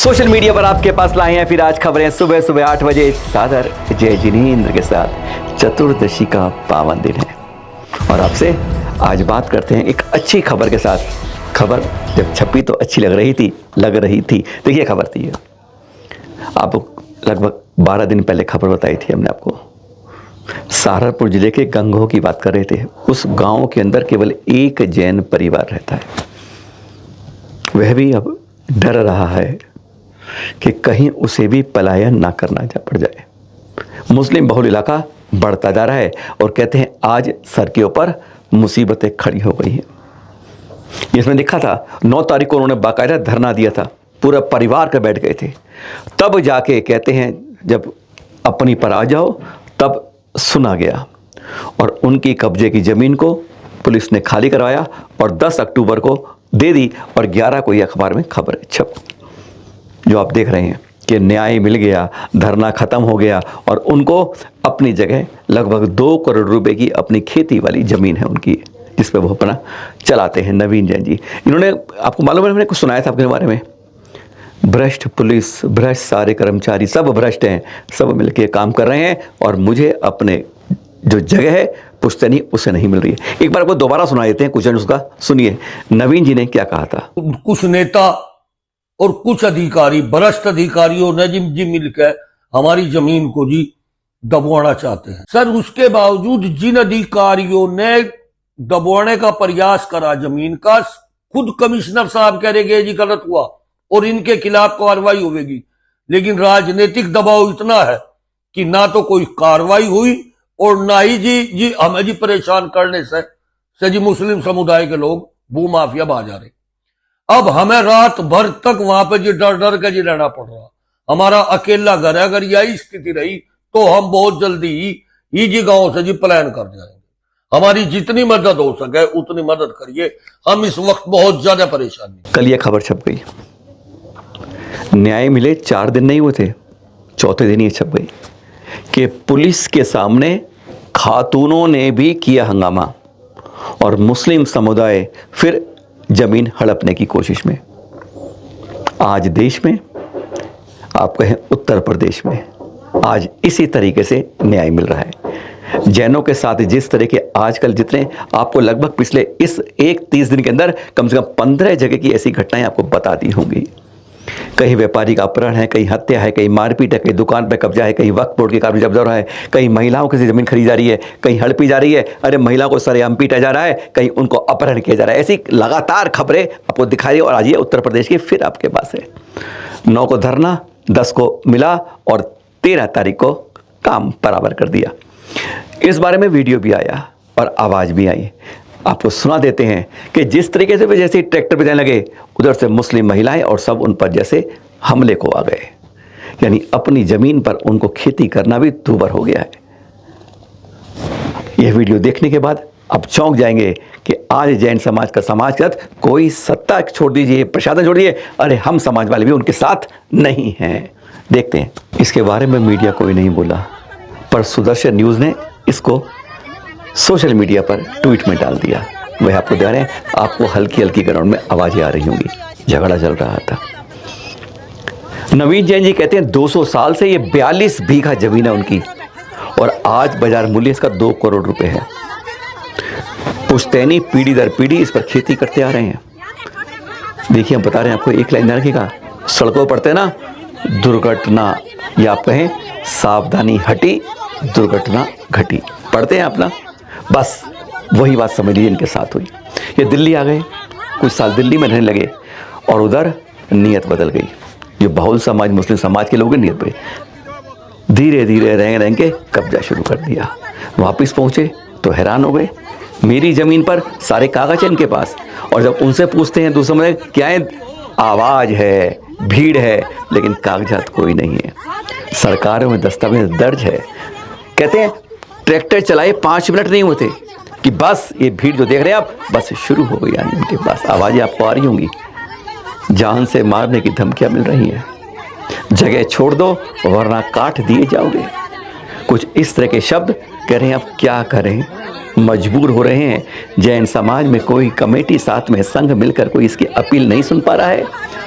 Social media पर आपके पास लाए हैं फिर आज खबरें सुबह सुबह 8 बजे सादर जय जिनेंद्र के साथ। चतुर्दशी का पावन दिन है और आपसे आज बात करते हैं एक अच्छी खबर के साथ। खबर जब छपी तो अच्छी लग रही थी। देखिए खबर थी ये, आपको लगभग 12 दिन पहले खबर बताई थी हमने आपको। सहारनपुर जिले के गंगोह की बात कर रहे थे। उस गांव के अंदर केवल एक जैन परिवार रहता है। वह भी अब डर रहा है कि कहीं उसे भी पलायन ना करना पड़ जाए। मुस्लिम बहुल इलाका बढ़ता जा रहा है और कहते हैं आज सर के ऊपर मुसीबतें खड़ी हो गई हैं। इसमें लिखा था 9 तारीख को उन्होंने बाकायदा धरना दिया था, पूरा परिवार के बैठ गए थे। तब जाके कहते हैं जब अपनी पर आ जाओ तब सुना गया और उनकी कब्जे की ज़मीन को पुलिस ने खाली करवाया और 10 अक्टूबर को दे दी और 11 को ये अखबार में खबर छप जो आप देख रहे हैं कि न्याय मिल गया, धरना खत्म हो गया और उनको अपनी जगह लगभग 2 करोड़ रुपए की अपनी खेती वाली ज़मीन है उनकी, जिस पे वो अपना चलाते हैं। नवीन जैन जी, इन्होंने आपको मालूम है मैंने कुछ सुनाया था आपके बारे में। भ्रष्ट पुलिस, भ्रष्ट सारे कर्मचारी, सब भ्रष्ट हैं, सब मिलके काम कर रहे हैं और मुझे अपने जो जगह है पुश्तैनी उसे नहीं मिल रही है। एक बार आपको दोबारा सुना देते हैं कुछ उसका, सुनिए नवीन जी ने क्या कहा था। कुछ नेता और कुछ अधिकारी, भ्रष्ट अधिकारियों ने जी मिलकर हमारी जमीन को जी दबवाना चाहते हैं। सर उसके बावजूद जिन अधिकारियों ने दबवाने का प्रयास करा जमीन का, खुद कमिश्नर साहब कह रहे कि जी गलत हुआ और इनके खिलाफ कार्रवाई होगी, लेकिन राजनीतिक दबाव इतना है कि ना तो कोई कार्रवाई हुई और ना ही जी हमें जी परेशान करने से जी मुस्लिम समुदाय के लोग भू माफिया बाज आ रहे। अब हमें रात भर तक वहां पे जी डर के जी रहना पड़ रहा। हमारा अकेला घर है, अगर यही स्थिति रही तो हम बहुत जल्दी ही जी गांव से जी पलायन कर जाएंगे। हमारी जितनी मदद हो सके उतनी मदद करिए, हम इस वक्त बहुत ज्यादा परेशान हैं। कल ये खबर छप गई, न्याय मिले 4 दिन नहीं हुए थे, चौथे दिन ये छप गई कि पुलिस के सामने खातूनों ने भी किया हंगामा और मुस्लिम समुदाय फिर जमीन हड़पने की कोशिश में। आज देश में, आप कहें उत्तर प्रदेश में, आज इसी तरीके से न्याय मिल रहा है। जैनों के साथ जिस तरह के आजकल जितने आपको लगभग पिछले इस 30 दिन के अंदर कम से कम 15 जगह की ऐसी घटनाएं आपको बता दी होंगी। कहीं व्यापारी का अपहरण है, कहीं हत्या है, कहीं मारपीट है, कहीं दुकान पे कब्जा है, कहीं वक्फ बोर्ड के कागज जब्त हो रहा है, कहीं महिलाओं की ज़मीन खरीदी जा रही है, कहीं हड़पी जा रही है, अरे महिलाओं को सरेआम पीटा जा रहा है, कहीं उनको अपहरण किया जा रहा है। ऐसी लगातार खबरें आपको दिखाई और आज ये उत्तर प्रदेश की फिर आपके पास है। 9 को धरना, 10 को मिला और 13 तारीख को काम बराबर कर दिया। इस बारे में वीडियो भी आया और आवाज़ भी आई, आपको सुना देते हैं कि जिस तरीके से वे जैसे ट्रैक्टर पे जाने लगे उधर से मुस्लिम महिलाएं और सब उन पर जैसे हमले को आ गए, यानी अपनी ज़मीन पर उनको खेती करना भी दूभर हो गया है। यह वीडियो देखने के बाद आप चौंक जाएंगे कि आज जैन समाज का समाज के साथ कोई सत्ता छोड़ दीजिए, प्रशासन छोड़ दीजिए, अरे हम समाज वाले भी उनके साथ नहीं हैं। देखते हैं, इसके बारे में मीडिया कोई नहीं बोला, पर सुदर्शन न्यूज़ ने इसको सोशल मीडिया पर ट्वीट में डाल दिया। वह आपको दे रहे हैं, आपको हल्की हल्की ग्राउंड में आवाज़ें आ रही होंगी। झगड़ा चल रहा था। नवीन जैन जी कहते हैं 200 साल से ये 42 बीघा जमीन है उनकी और आज बाजार मूल्य इसका 2 करोड़ रुपए है। पुश्तैनी पीढ़ी दर पीढ़ी इस पर खेती करते आ रहे हैं। देखिए हम बता रहे हैं आपको, एक लाइन ध्यान रखिएगा, सड़कों पर पढ़ते ना दुर्घटना, या आप कहें सावधानी हटी दुर्घटना घटी, पढ़ते हैं आप ना, बस वही बात समझ लीजिए इनके साथ हुई। ये दिल्ली आ गए, कुछ साल दिल्ली में रहने लगे और उधर नीयत बदल गई। जो बहुल समाज मुस्लिम समाज के लोगों की नीयत पे धीरे धीरे रह के कब्जा शुरू कर दिया। वापस पहुँचे तो हैरान हो गए, मेरी ज़मीन पर सारे कागज हैं इनके पास, और जब उनसे पूछते हैं दूसरे में क्या है, आवाज़ है, भीड़ है, लेकिन कागजात कोई नहीं है। सरकारों में दस्तावेज दर्ज है। कहते हैं ट्रैक्टर चलाए 5 मिनट नहीं होते कि बस ये भीड़ जो देख रहे हैं आप बस शुरू हो गई, यानी उनके पास आवाज़ें आपको आ रही होंगी, जान से मारने की धमकियां मिल रही हैं, जगह छोड़ दो वरना काट दिए जाओगे। कुछ इस तरह के शब्द कह रहे हैं। अब क्या करें, मजबूर हो रहे हैं। जैन समाज में कोई कमेटी, साथ में संघ मिलकर कोई इसकी अपील नहीं सुन पा रहा है।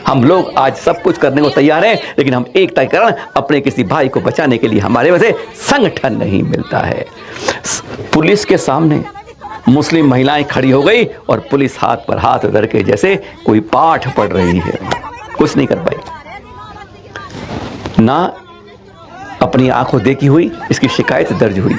हम लोग आज सब कुछ करने को तैयार हैं, लेकिन हम एकता के कारण अपने किसी भाई को बचाने के लिए हमारे वजह से संगठन नहीं मिलता है। पुलिस के सामने मुस्लिम महिलाएं खड़ी हो गई और पुलिस हाथ पर हाथ धर के जैसे कोई पाठ पढ़ रही है, कुछ नहीं कर पाई। ना अपनी आंखों देखी हुई इसकी शिकायत दर्ज हुई।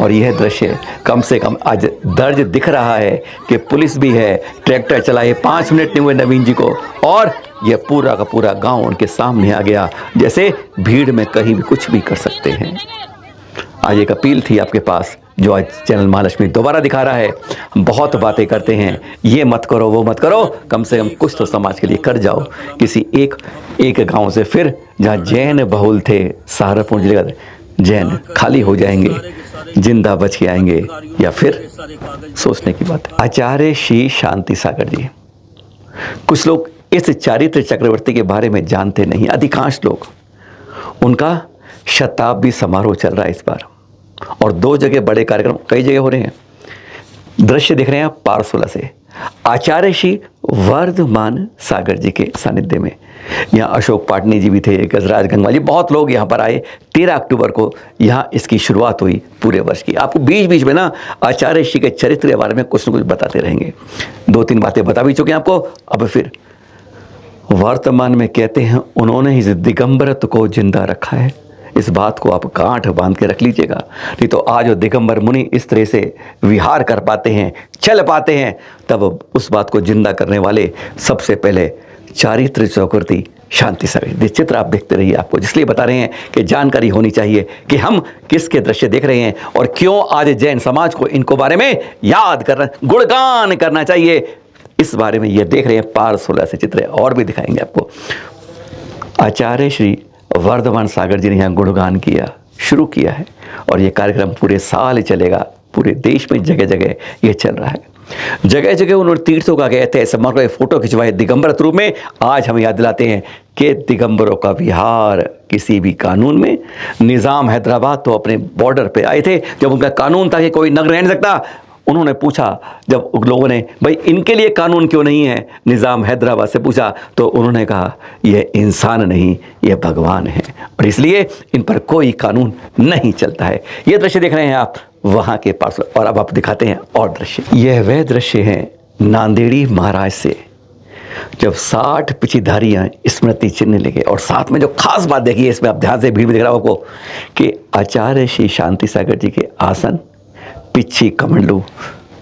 और यह दृश्य कम से कम आज दर्ज दिख रहा है कि पुलिस भी है, ट्रैक्टर चलाए 5 मिनट नहीं हुए नवीन जी को, और यह पूरा का पूरा गांव उनके सामने आ गया, जैसे भीड़ में कहीं भी कुछ भी कर सकते हैं। आज एक अपील थी आपके पास, जो आज चैनल महालक्ष्मी दोबारा दिखा रहा है। बहुत बातें करते हैं, ये मत करो वो मत करो, कम से कम कुछ तो समाज के लिए कर जाओ। किसी एक गांव से फिर जहाँ जैन बहुल थे, सहारनपुर जिले का, जैन खाली हो जाएंगे, जिंदा बच के आएंगे, या फिर सोचने की बात है। आचार्य श्री शांति सागर जी, कुछ लोग इस चारित्र चक्रवर्ती के बारे में जानते नहीं, अधिकांश लोग। उनका शताब्दी समारोह चल रहा है इस बार, और 2 जगह बड़े कार्यक्रम कई जगह हो रहे हैं। दृश्य देख रहे हैं आप पारसोला से, आचार्य श्री वर्धमान सागर जी के सानिध्य में। यहाँ अशोक पाटनी जी भी थे, गजराज गंगवाल जी, बहुत लोग यहाँ पर आए। 13 अक्टूबर को यहाँ इसकी शुरुआत हुई पूरे वर्ष की। आपको बीच बीच में ना आचार्य श्री के चरित्र के बारे में कुछ न कुछ बताते रहेंगे। 2-3 बातें बता भी चुके हैं आपको। अब फिर वर्तमान में कहते हैं उन्होंने इस दिगंबरत्व को जिंदा रखा है। इस बात को आप गांठ बांध के रख लीजिएगा, नहीं तो आज वो दिगंबर मुनि इस तरह से विहार कर पाते हैं, चल पाते हैं, तब उस बात को जिंदा करने वाले सबसे पहले चारित्र चक्रवर्ती शांति सागर। चित्र आप देखते रहिए, आपको जिसलिए बता रहे हैं कि जानकारी होनी चाहिए कि हम किसके दृश्य देख रहे हैं और क्यों आज जैन समाज को इनको बारे में याद करना, गुणगान करना चाहिए। इस बारे में ये देख रहे हैं पारसोला से चित्र, और भी दिखाएंगे आपको। आचार्य श्री वर्धमान सागर जी ने यहाँ गुणगान किया, शुरू किया है, और ये कार्यक्रम पूरे साल चलेगा। पूरे देश में जगह जगह ये चल रहा है। जगह जगह उन्होंने तीर्थों का गए थे, समग्र फोटो खिंचवाए दिगंबर रूप में। आज हम याद दिलाते हैं कि दिगंबरों का विहार किसी भी कानून में। निज़ाम हैदराबाद तो अपने बॉर्डर पे आए थे, जब उनका कानून था कि कोई नगर रह नहीं सकता। उन्होंने पूछा, जब लोगों ने भाई इनके लिए कानून क्यों नहीं है, निज़ाम हैदराबाद से पूछा, तो उन्होंने कहा यह इंसान नहीं, यह भगवान है, और इसलिए इन पर कोई कानून नहीं चलता है। ये दृश्य देख रहे हैं आप वहाँ के पास। और अब आप दिखाते हैं और दृश्य। यह वह दृश्य है नांदेड़ी महाराज से, जब 60 पिछीधारियाँ स्मृति चिन्ह लेके, और साथ में जो खास बात देखिए इसमें, आप ध्यान से भीड़ में दिख रहा आपको, कि आचार्य श्री शांति सागर जी के आसन पिछी कमंडलू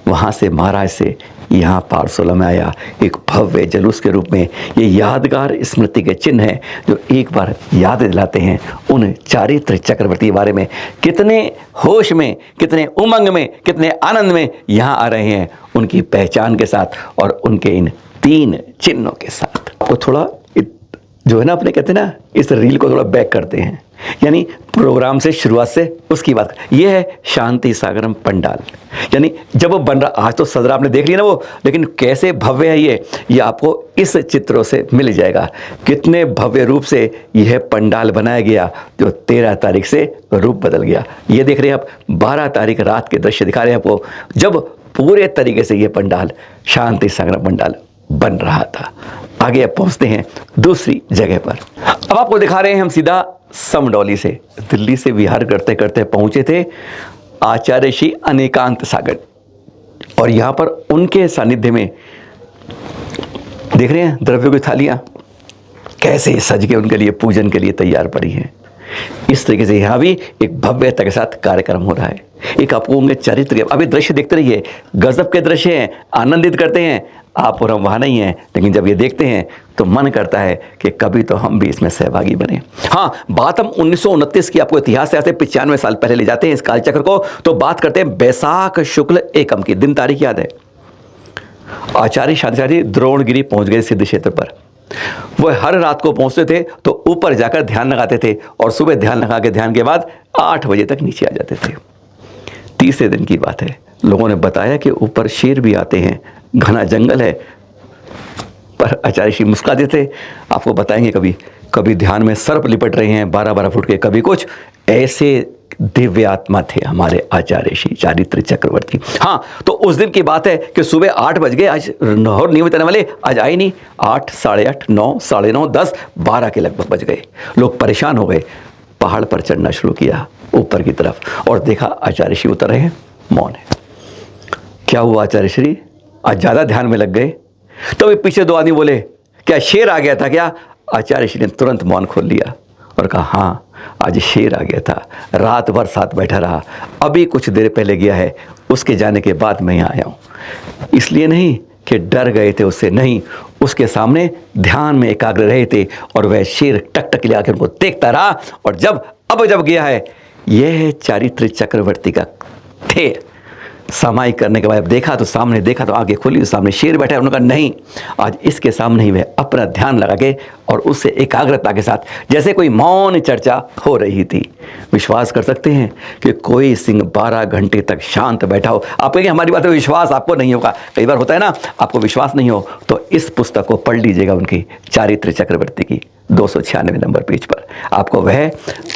वहाँ से महाराज से यहाँ पारसोला में आया एक भव्य जुलूस के रूप में। ये यादगार स्मृति के चिन्ह हैं जो एक बार याद दिलाते हैं उन चारित्र चक्रवर्ती के बारे में। कितने होश में, कितने उमंग में, कितने आनंद में यहाँ आ रहे हैं उनकी पहचान के साथ और उनके इन 3 चिन्हों के साथ। आपको थोड़ा जो है ना, अपने कहते हैं ना, इस रील को थोड़ा बैक करते हैं, यानी प्रोग्राम से शुरुआत से उसकी बात। ये है शांति सागरम पंडाल, यानी जब वो बन रहा, आज तो सदर आपने देख लिया ना वो, लेकिन कैसे भव्य है ये आपको इस चित्रों से मिल जाएगा। कितने भव्य रूप से यह पंडाल बनाया गया, जो 13 तारीख से रूप बदल गया। ये देख रहे हैं आप, 12 तारीख रात के दृश्य दिखा रहे हैं आपको, जब पूरे तरीके से ये पंडाल शांति सागरम पंडाल बन रहा था। आगे अब पहुंचते हैं दूसरी जगह पर। अब आपको दिखा रहे हैं हम सीधा समडौली से, दिल्ली से विहार करते करते पहुंचे थे आचार्य श्री अनेकांत सागर, और यहाँ पर उनके सानिध्य में देख रहे हैं द्रव्यों की थालियाँ कैसे सज के उनके लिए पूजन के लिए तैयार पड़ी हैं। इस तरीके से यहाँ भी एक भव्यता के साथ कार्यक्रम हो रहा है। एक आपको उनके चरित्र, अभी दृश्य देखते रहिए, गजब के दृश्य हैं, आनंदित करते हैं। आप और हम वहाँ नहीं हैं, लेकिन जब ये देखते हैं तो मन करता है कि कभी तो हम भी इसमें सहभागी बने। हाँ, बात हम 1929 की आपको इतिहास से 95 साल पहले ले जाते हैं इस कालचक्र को, तो बात करते हैं बैसाख शुक्ल एकम की। दिन तारीख याद है, आचार्य शांति द्रोणगिरी पहुंच गए सिद्ध क्षेत्र पर। वह हर रात को पहुंचते थे तो ऊपर जाकर ध्यान लगाते थे, और सुबह ध्यान लगा के ध्यान के बाद 8 बजे तक नीचे आ जाते थे। तीसरे दिन की बात है, लोगों ने बताया कि ऊपर शेर भी आते हैं, घना जंगल है। पर आचार्य श्री मुस्कुराते थे। आपको बताएंगे कभी कभी ध्यान में सर्प लिपट रहे हैं 12-12 फुट के, कभी कुछ ऐसे दिव्य आत्मा थे हमारे आचार्य श्री चारित्र चक्रवर्ती। हाँ, तो उस दिन की बात है कि सुबह 8 बज गए, आज और नियमित आने वाले आज आए नहीं। 8, 8:30, 9, 9:30, 10, 12 के लगभग बज गए। लोग परेशान हो गए, पहाड़ पर चढ़ना शुरू किया ऊपर की तरफ और देखा आचार्य श्री उतर रहे हैं, मौन है। क्या हुआ आचार्य श्री, आज ज़्यादा ध्यान में लग गए? तो पीछे 2 आदमी बोले, क्या शेर आ गया था क्या? आचार्य श्री ने तुरंत मौन खोल लिया और कहा, हाँ आज शेर आ गया था, रात भर साथ बैठा रहा, अभी कुछ देर पहले गया है, उसके जाने के बाद मैं यहाँ आया हूँ। इसलिए नहीं कि डर गए थे उससे, नहीं, उसके सामने ध्यान में एकाग्र रहे थे और वह शेर टक ले आकर उनको देखता रहा। और जब गया है, यह चारित्र चक्रवर्ती का थे। सामायिक करने के बाद देखा तो सामने, देखा तो आगे खुली, तो सामने शेर बैठा है। उन्होंने कहा नहीं, आज इसके सामने ही वह अपना ध्यान लगा के और उससे एकाग्रता के साथ जैसे कोई मौन चर्चा हो रही थी। विश्वास कर सकते हैं कि कोई सिंह 12 घंटे तक शांत बैठा हो। आप कहेंगे हमारी बात में विश्वास आपको नहीं होगा, कई बार होता है ना, आपको विश्वास नहीं हो तो इस पुस्तक को पढ़ लीजिएगा, उनकी चारित्र चक्रवर्ती की 296 नंबर पेज पर आपको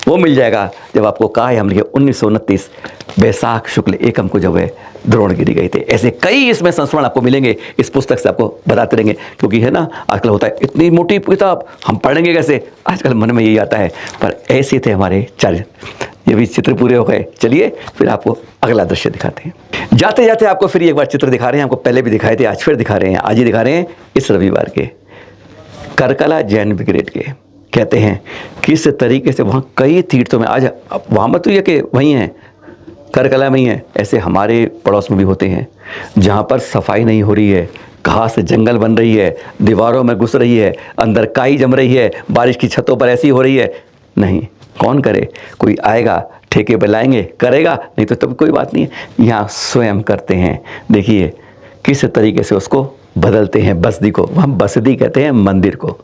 वो मिल जाएगा जब आपको कहा है हमने 1929 बैसाख शुक्ल एकम को जब वह द्रोणगिरी गए थे। ऐसे कई इसमें संस्मरण आपको मिलेंगे, इस पुस्तक से आपको बताते रहेंगे। क्योंकि है ना, आजकल होता है इतनी मोटी किताब हम पढ़ेंगे कैसे, आजकल मन में यही आता है, पर ऐसे थे हमारे चार्य। ये भी चित्र पूरे हो गए। चलिए फिर आपको अगला दृश्य दिखाते हैं। जाते जाते आपको फिर एक बार चित्र दिखा रहे हैं, आपको पहले भी दिखाए थे, आज फिर दिखा रहे हैं। आज ही दिखा रहे हैं इस रविवार के करकला जैन ब्रिगेड के। कहते हैं किस तरीके से वहाँ कई तीर्थों में, आज वहाँ मत हुई है कि वहीं हैं, करकला में ही है, ऐसे हमारे पड़ोस में भी होते हैं जहाँ पर सफाई नहीं हो रही है, घास जंगल बन रही है, दीवारों में घुस रही है, अंदर काई जम रही है, बारिश की छतों पर ऐसी हो रही है। नहीं, कौन करे, कोई आएगा ठेके पे लाएंगे करेगा, नहीं तो तब कोई बात नहीं है। यहाँ स्वयं करते हैं। देखिए किस तरीके से उसको बदलते हैं, बसदी को, वहाँ बसदी कहते हैं मंदिर को।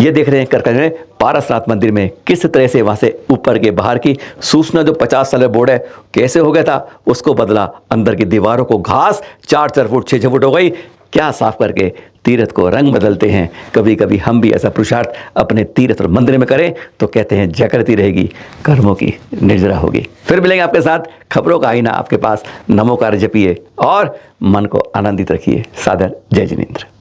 ये देख रहे हैं करकला में पारसनाथ मंदिर में किस तरह से वहाँ से ऊपर के बाहर की सूचना जो 50 साल बोर्ड है कैसे हो गया था, उसको बदला। अंदर की दीवारों को घास 4-4 फुट 6-6 फुट हो गई, क्या साफ करके तीर्थ को रंग बदलते हैं। कभी कभी हम भी ऐसा पुरुषार्थ अपने तीर्थ और मंदिर में करें तो कहते हैं जागृति रहेगी, कर्मों की निर्जरा होगी। फिर मिलेंगे आपके साथ, खबरों का आईना आपके पास। नमोकार जपिए और मन को आनंदित रखिए। सादर जय जिनेंद्र।